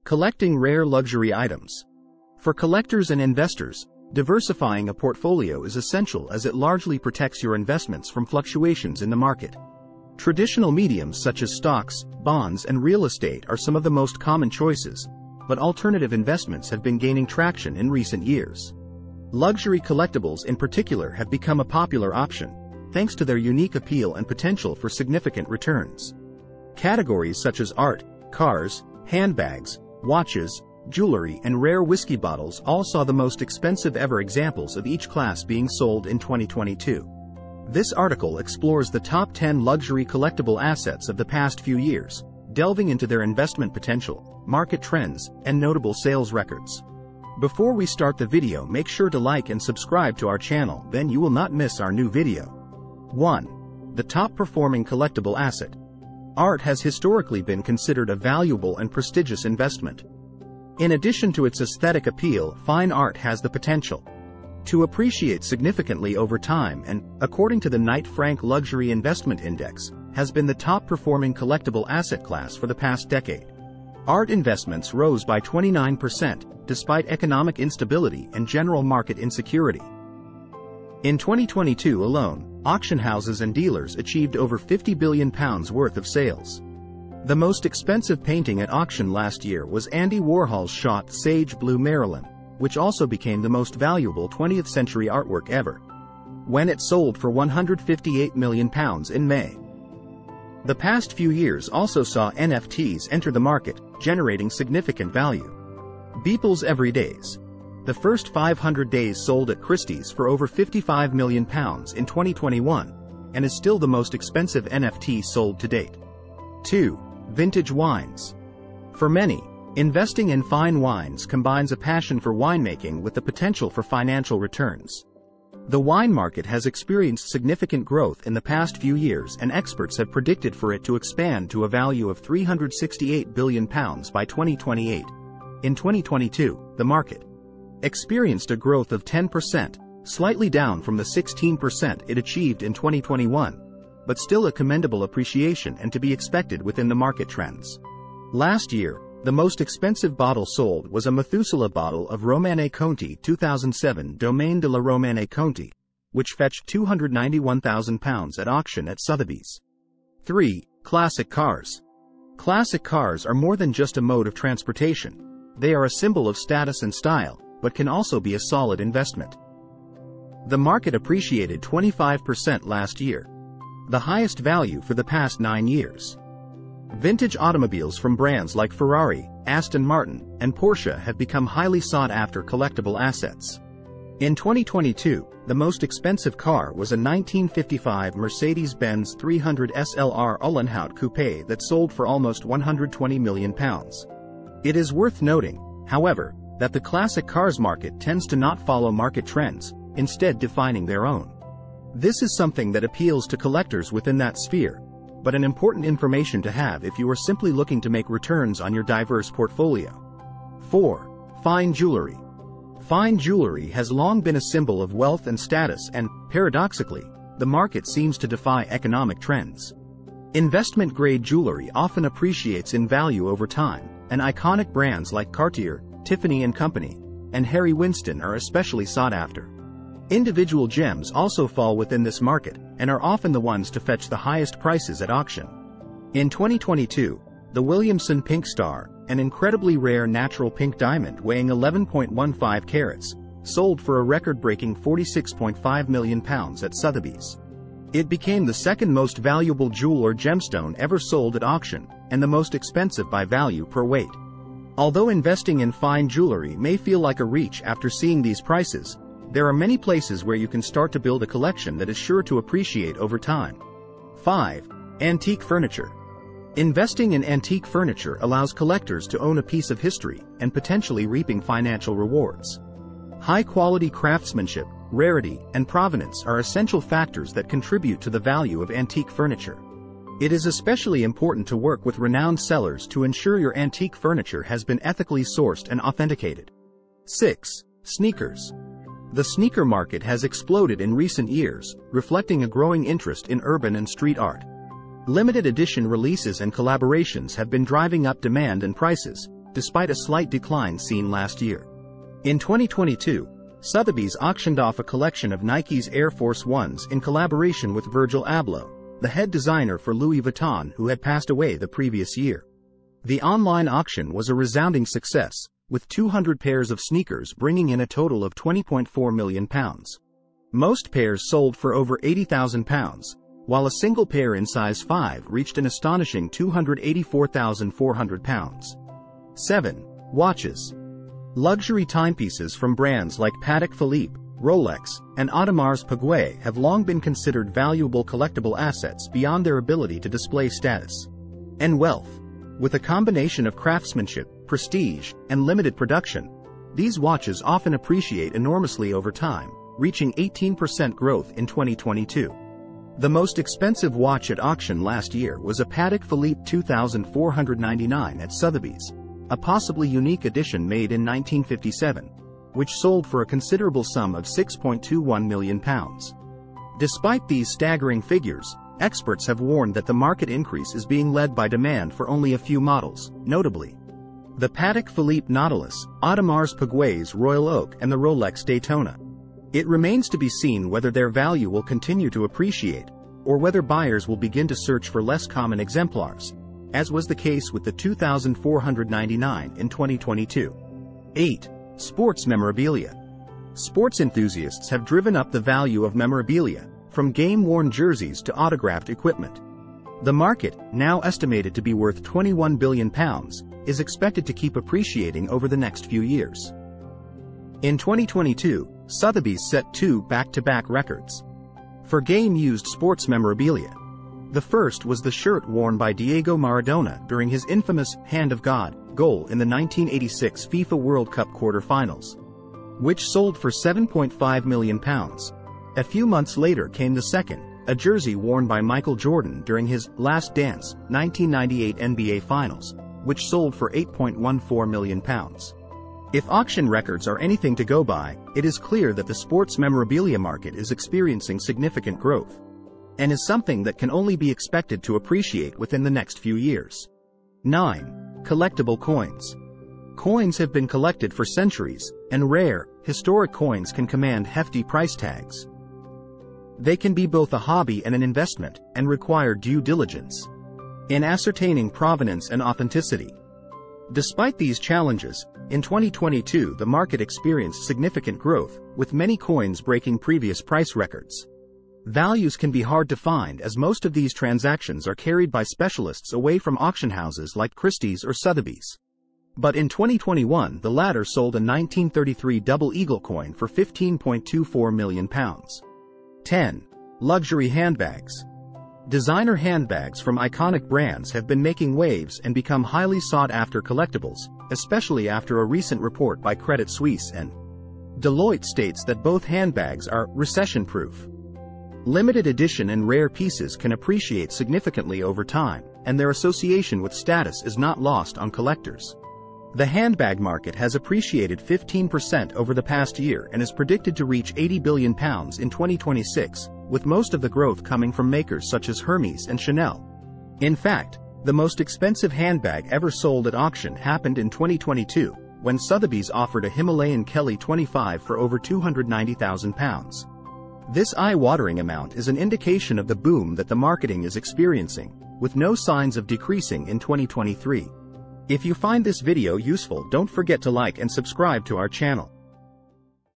Collecting rare luxury items. For collectors and investors, diversifying a portfolio is essential as it largely protects your investments from fluctuations in the market. Traditional mediums such as stocks, bonds, and real estate are some of the most common choices, but alternative investments have been gaining traction in recent years. Luxury collectibles in particular have become a popular option, thanks to their unique appeal and potential for significant returns. Categories such as art, cars, handbags, watches, jewelry, and rare whiskey bottles all saw the most expensive ever examples of each class being sold in 2022. This article explores the top 10 luxury collectible assets of the past few years, delving into their investment potential, market trends, and notable sales records. Before we start the video, make sure to like and subscribe to our channel, then you will not miss our new video. 1. The top performing collectible asset. Art has historically been considered a valuable and prestigious investment. In addition to its aesthetic appeal, fine art has the potential to appreciate significantly over time and, according to the Knight Frank Luxury Investment Index, has been the top performing collectible asset class for the past decade. Art investments rose by 29%, despite economic instability and general market insecurity. In 2022 alone, auction houses and dealers achieved over £50 billion worth of sales. The most expensive painting at auction last year was Andy Warhol's shot Sage Blue Marilyn, which also became the most valuable 20th century artwork ever, when it sold for £158 million in May. The past few years also saw NFTs enter the market, generating significant value. Beeple's Everydays. The first 500 days sold at Christie's for over £55 million in 2021, and is still the most expensive NFT sold to date. 2. Vintage wines. For many, investing in fine wines combines a passion for winemaking with the potential for financial returns. The wine market has experienced significant growth in the past few years, and experts have predicted for it to expand to a value of £368 billion by 2028. In 2022, the market experienced a growth of 10%, slightly down from the 16% it achieved in 2021, but still a commendable appreciation and to be expected within the market trends. Last year, the most expensive bottle sold was a Methuselah bottle of Romanée Conti 2007 Domaine de la Romanée Conti, which fetched £291,000 at auction at Sotheby's. 3. Classic cars. Classic cars are more than just a mode of transportation. They are a symbol of status and style, but can also be a solid investment. The market appreciated 25% last year, the highest value for the past 9 years. Vintage automobiles from brands like Ferrari, Aston Martin, and Porsche have become highly sought-after collectible assets. In 2022, the most expensive car was a 1955 Mercedes-Benz 300 SLR Uhlenhaut Coupe that sold for almost £120 million. It is worth noting, however, that the classic cars market tends to not follow market trends, instead defining their own. This is something that appeals to collectors within that sphere, but an important information to have if you are simply looking to make returns on your diverse portfolio. 4. Fine jewelry. Fine jewelry has long been a symbol of wealth and status, and, paradoxically, the market seems to defy economic trends. Investment-grade jewelry often appreciates in value over time, and iconic brands like Cartier, Tiffany & Company, and Harry Winston are especially sought after. Individual gems also fall within this market, and are often the ones to fetch the highest prices at auction. In 2022, the Williamson Pink Star, an incredibly rare natural pink diamond weighing 11.15 carats, sold for a record-breaking £46.5 million at Sotheby's. It became the second most valuable jewel or gemstone ever sold at auction, and the most expensive by value per weight. Although investing in fine jewelry may feel like a reach after seeing these prices, there are many places where you can start to build a collection that is sure to appreciate over time. 5. Antique furniture. Investing in antique furniture allows collectors to own a piece of history and potentially reaping financial rewards. High-quality craftsmanship, rarity, and provenance are essential factors that contribute to the value of antique furniture. It is especially important to work with renowned sellers to ensure your antique furniture has been ethically sourced and authenticated. 6. Sneakers. The sneaker market has exploded in recent years, reflecting a growing interest in urban and street art. Limited edition releases and collaborations have been driving up demand and prices, despite a slight decline seen last year. In 2022, Sotheby's auctioned off a collection of Nike's Air Force Ones in collaboration with Virgil Abloh, the head designer for Louis Vuitton, who had passed away the previous year. The online auction was a resounding success, with 200 pairs of sneakers bringing in a total of £20.4 million. Most pairs sold for over £80,000, while a single pair in size 5 reached an astonishing £284,400. 7. Watches. Luxury timepieces from brands like Patek Philippe, Rolex, and Audemars Piguet have long been considered valuable collectible assets beyond their ability to display status and wealth. With a combination of craftsmanship, prestige, and limited production, these watches often appreciate enormously over time, reaching 18% growth in 2022. The most expensive watch at auction last year was a Patek Philippe 2499 at Sotheby's, a possibly unique edition made in 1957, which sold for a considerable sum of £6.21 million. Despite these staggering figures, experts have warned that the market increase is being led by demand for only a few models, notably the Patek Philippe Nautilus, Audemars Piguet's Royal Oak, and the Rolex Daytona. It remains to be seen whether their value will continue to appreciate, or whether buyers will begin to search for less common exemplars, as was the case with the 2499 in 2022. 8. Sports memorabilia. Sports enthusiasts have driven up the value of memorabilia, from game-worn jerseys to autographed equipment. The market, now estimated to be worth £21 billion, is expected to keep appreciating over the next few years. In 2022, Sotheby's set 2 back-to-back records for game-used sports memorabilia. The first was the shirt worn by Diego Maradona during his infamous Hand of God goal in the 1986 FIFA World Cup quarter-finals, which sold for £7.5 million. A few months later came the second, a jersey worn by Michael Jordan during his Last Dance 1998 NBA Finals, which sold for £8.14 million. If auction records are anything to go by, it is clear that the sports memorabilia market is experiencing significant growth, and is something that can only be expected to appreciate within the next few years. 9. Collectible coins. Coins have been collected for centuries, and rare, historic coins can command hefty price tags. They can be both a hobby and an investment, and require due diligence in ascertaining provenance and authenticity. Despite these challenges, in 2022 the market experienced significant growth, with many coins breaking previous price records. Values can be hard to find as most of these transactions are carried by specialists away from auction houses like Christie's or Sotheby's. But in 2021 the latter sold a 1933 double eagle coin for £15.24 million. 10. Luxury handbags. Designer handbags from iconic brands have been making waves and become highly sought-after collectibles, especially after a recent report by Credit Suisse and Deloitte states that both handbags are recession-proof. Limited edition and rare pieces can appreciate significantly over time, and their association with status is not lost on collectors. The handbag market has appreciated 15% over the past year and is predicted to reach £80 billion in 2026, with most of the growth coming from makers such as Hermes and Chanel. In fact, the most expensive handbag ever sold at auction happened in 2022, when Sotheby's offered a Himalayan Kelly 25 for over £290,000. This eye-watering amount is an indication of the boom that the marketing is experiencing, with no signs of decreasing in 2023. If you find this video useful, don't forget to like and subscribe to our channel.